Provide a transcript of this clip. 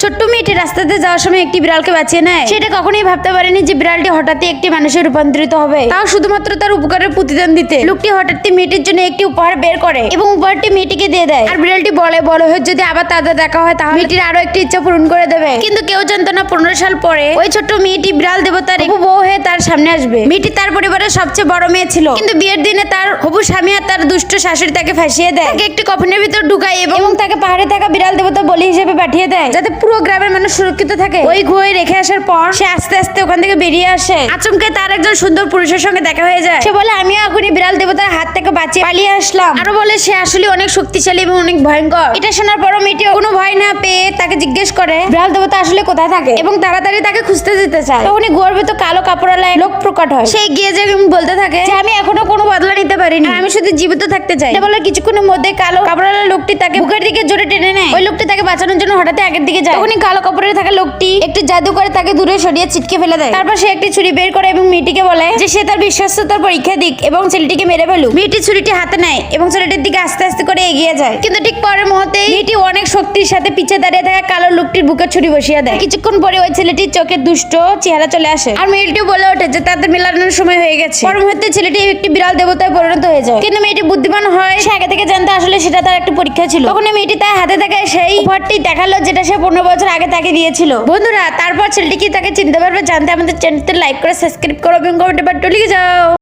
ছোট্ট মেয়েটি রাস্তাতে যাওয়ার সময় একটি বিড়ালকে বাঁচিয়ে নেয়। সেটা কখনোই ভাবতে পারেনি যে বিড়ালটি হঠাৎই একটি মানুষে রূপান্তরিত হবে, তাও শুধুমাত্র তার উপকারের প্রতিদান দিতে। লোকটি হঠাৎই মেয়েটির জন্য একটি উপহার বের করে এবং উপহারটি মেয়েটিকে দিয়ে দেয়। আর বিড়ালটি বলে বড় হয়ে যদি আবার তাদের দেখা হয় তাহলে মেয়েটির আরো একটি ইচ্ছা পূরণ করে দেবে। কিন্তু কেউ জানতো না 15 সাল পরে ওই ছোট্ট মেয়েটি বিড়াল দেবতার হবু বউ হয়ে তার সামনে আসবে। মেয়েটি তার পরিবারের সবচেয়ে বড় মেয়ে ছিল, কিন্তু বিয়ের দিনে তার হবু স্বামী আর তার দুষ্ট শাশুড়ি তাকে ফাঁসিয়ে দেয়, তাকে একটি কফিনের ভিতর ঢুকায় এবং তাকে পাহাড়ে থাকা বিড়াল দেবতা বলি হিসেবে পাঠিয়ে দেয়, যাতে পুরো গ্রামের মানুষ সুরক্ষিত থাকে। ওই গুহায় রেখে আসার পর সে আস্তে আস্তে ওখান থেকে বেরিয়ে আসে। আচমকে তার একজন সুন্দর পুরুষের সঙ্গে দেখা হয়ে যায়। সে বলে আমিও এখনই বিড়াল দেবতার হাত থেকে বাঁচিয়ে পালিয়ে আসলাম। আরো বলে সে আসলে অনেক শক্তিশালী এবং অনেক ভয়ঙ্কর। এটা শোনার পর মেয়েটি কোনো ভয় না পেয়ে তাকে জিজ্ঞেস করে বিড়াল দেবতা আসলে কোথায় থাকে এবং তাড়াতাড়ি তাকে খুঁজতে যেতে চায়। তখনই গুহার ভিতর কালো কাপড়ওয়ালা লোক প্রকট হয়। সে গিয়ে যে বলতে থাকে যে আমি এখনো কোনো বদলা নিতে পারিনি, আমি শুধু জীবিত থাকতে চাই। এটা বলে কিছুক্ষণের মধ্যে কালো কাপড়ওয়ালা লোকটি তাকে বুকের দিকে জোরে টেনে নেয়। ওই লোকটি তাকে বাঁচানোর জন্য হঠাৎ আগের দিকে যায়। তখনই কালো কাপড়ে থাকা লোকটি একটি জাদু করে তাকে দূরে সরিয়ে ছিটকে ফেলে দেয়। তারপর সে একটি ছুরি বের করে এবং মেয়েটিকে বলে যে সে তার বিশ্বস্ততার পরীক্ষা দিক এবং ছেলেটিকে মেরে ফেলুক। মেয়েটি ছুরিটি হাতে নেয় এবং ছেলেটির দিকে আস্তে আস্তে করে এগিয়ে যায়, কিন্তু ঠিক পরের মুহূর্তেই মেয়েটি অনেক শক্তির সাথে পিছে দাঁড়িয়ে থাকা কালো লোকটির বুকে ছুরি বসিয়ে দেয়। কিছুক্ষণ পরে ওই ছেলেটির চোখে দুষ্ট চেহারা চলে আসে আর মেয়েটিও বলে ওঠে যে তাদের মেলানোর সময় হয়ে গেছে। পর মুহূর্তে ছেলেটি একটি বিড়াল দেবতায় পরিণত হয়ে যায়, কিন্তু মেয়েটি বুদ্ধিমান হয়। সে আগে থেকে জানতে আসলে সেটা তার একটা পরীক্ষা ছিল। তখন মেয়েটি তার হাতে থাকা সেই উপহারটি দেখালো যেটা সে 15 বছর আগে তাকে দিয়েছিল। বন্ধুরা, তারপর ছেলেটি কি তাকে চিনতে পারবে জানতে আমাদের চ্যানেলটি লাইক করে সাবস্ক্রাইব করো এবং কমেন্টে লিখে যাও।